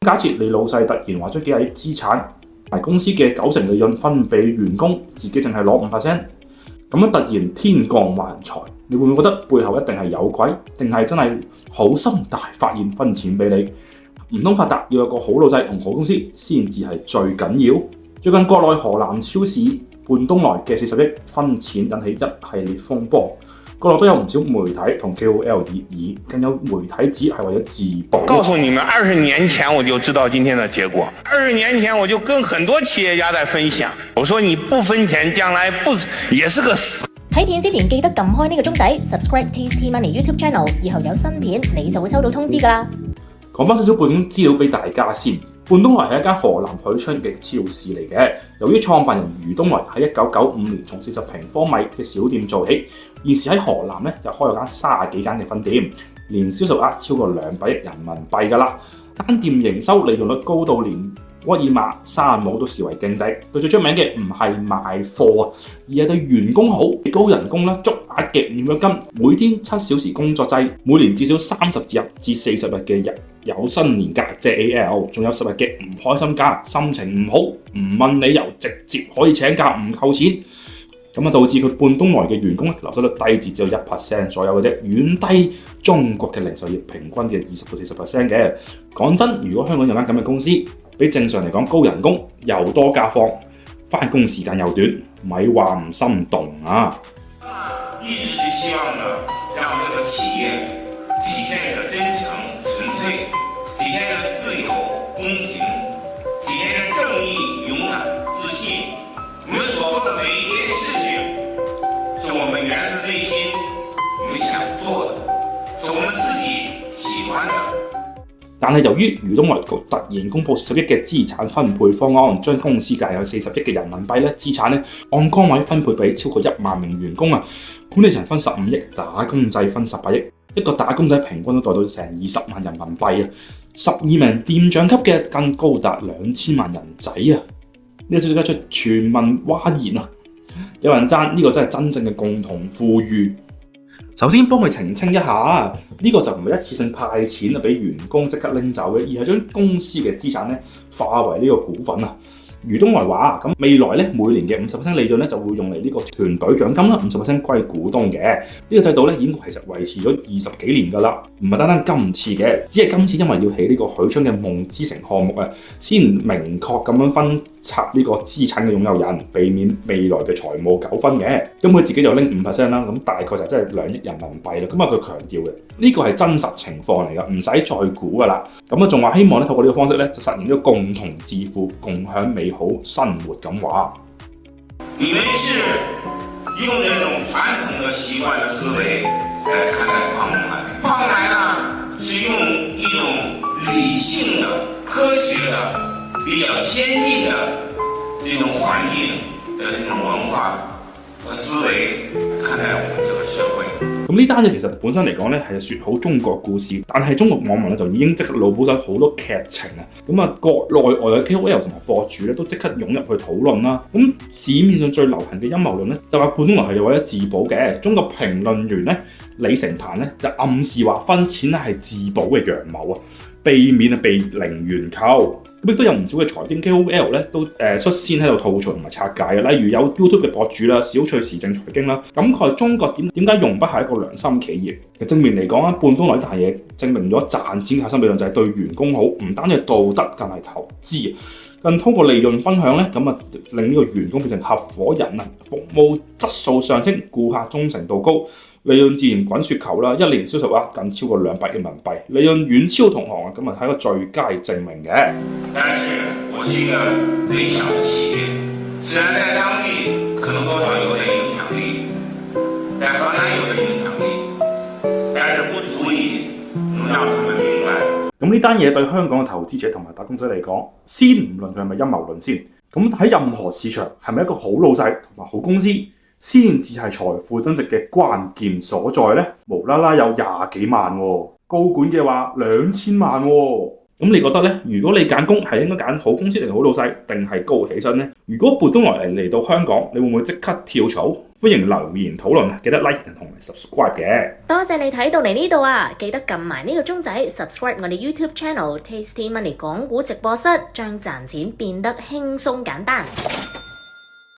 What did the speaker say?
假設你老細突然話將幾廿億資產同公司嘅90%利潤分俾員工，自己淨係攞5%，咁樣突然天降橫財，你會唔會覺得背後一定係有鬼，定係真係好心大發現分錢俾你？唔通發達要有個好老細同好公司先至係最緊要？最近國內河南超市半冬來嘅40億分錢引起一系列風波。國內都有唔少媒體同 KOL 熱議，更有媒體指係為咗自保。告訴你們，20年前我就知道今天的結果。20年前我就跟很多企業家在分享，我說你不分錢，將來不也是個死。睇片之前記得撳開呢個鐘仔 ，subscribe Tasty Money YouTube Channel，以後有新片你就會收到通知㗎啦。講翻少少背景資料俾大家先。半冬來係一間河南許昌嘅超市嚟嘅。由於創辦人余冬來喺1995年從40平方米嘅小店做起，現時喺河南咧就開咗間30幾間嘅分店，年銷售額超過200億人民幣㗎啦。單店營收利潤率高到連沃爾瑪、山姆都視為勁敵。佢最出名嘅唔係賣貨啊，而係對員工好，高人工啦，足額嘅5獎金，每天7小時工作制，每年至少30日至40日嘅有薪年假，即係 AL， 仲有10日嘅唔開心假，心情唔好唔問理由直接可以請假唔扣錢，咁啊導致佢半冬來嘅員工流失率低至只有1% 左右嘅啫，遠低中國嘅零售業平均嘅20到40% 嘅。講真，如果香港有間咁嘅公司，比正常嚟講高人工又多假放，返工時間又短，咪話唔心動啊！一直是希望呢，讓這個企業體現一個真誠、純粹，體現一個自由、公平，體現一個正義、勇敢、自信。我們所做的每一件事情，是我們源自內心，我們想做的，是我們自己喜歡的。但係由於余冬來局突然公布40億嘅資產分配方案，將公司界有40億嘅人民幣咧資產咧按崗位分配俾超過1萬名員工啊，管理層分15億，打工仔分18億，一個打工仔平均都袋到成20萬人民幣啊，12名店長級嘅更高達2000萬人仔啊！呢個消息一出，全民譁然啊！有人讚呢個真係真正嘅共同富裕。首先幫佢澄清一下，呢個就唔係一次性派錢啊，俾員工即刻拎走嘅，而係將公司嘅資產咧化為呢個股份啊。余冬來話咁未來咧每年嘅50% 利潤咧就會用嚟呢個團隊獎金啦，50% 歸股東嘅。呢個制度咧已經其實維持咗20幾年㗎啦，唔係單單今次嘅，只係今次因為要起呢個許昌嘅夢之城項目啊，先明確咁樣分拆呢個資產嘅擁有人，避免未來嘅財務糾紛嘅。咁佢自己就拎5% 啦，咁大概就真係2億人民幣啦。咁啊佢強調嘅呢個係真實情況嚟㗎，唔使再估㗎啦。咁啊仲話希望咧透過呢個方式咧就實現呢個共同致富、共享美好生活咁話。你們是用這種傳統的習慣的思維來看待胖冬來，胖冬來呢是用一種理性的、科學的、比較先進的這種環境的這種文化和思維看待我們這個社會。咁呢單嘢其實本身嚟講咧係説好中國故事，但係中國網民咧就已經即刻腦補咗好多劇情啊！咁啊，國內外嘅 KOL 同埋博主咧都即刻湧入去討論啦。咁市面上最流行嘅陰謀論咧就話半冬來係為咗自保嘅。中國評論員咧李成鵬咧就暗示話分錢咧係自保嘅陽謀啊，避免被零元購。咁亦都有唔少嘅財經 KOL 咧都率先喺度吐槽同埋拆解嘅，例如有 YouTube 嘅博主啦、小趣時政財經啦，感慨中國點解容不下一個良心企業。其實正面嚟講啊，半冬來呢大嘢證明咗賺錢嘅核心理論就係對員工好，唔單止係道德，更係投資。更通過利潤分享咧，咁啊令呢個員工變成合夥人啊，服務質素上升，顧客忠誠度高，利潤自然滾雪球啦！一年銷售額更超過200億人民幣，利潤遠超同行啊！咁啊係一個最佳證明嘅。但是我是一個微小的企業，雖然在當地可能多少有點影響力，在河南有點影響力，但是不足以能讓他們明白。咁呢單嘢對香港嘅投資者同埋打工仔嚟講，先唔論佢係咪陰謀論先，咁喺任何市場係咪一個好老細同埋好公司，先至係財富增值嘅關鍵所在呢？無啦啦有20幾萬喎，高管嘅話2000萬喎，咁你覺得呢？如果你揀工係應該揀好公司定好老細，定係高起薪呢？如果撥東來嚟到香港，你會唔會即刻跳槽？歡迎留言討論，記得 like 同埋 subscribe 嘅。多謝你睇到嚟呢度啊！記得撳埋呢個鐘仔 subscribe 我哋 YouTube channel Tasty Money 港股直播室，將賺錢變得輕鬆簡單。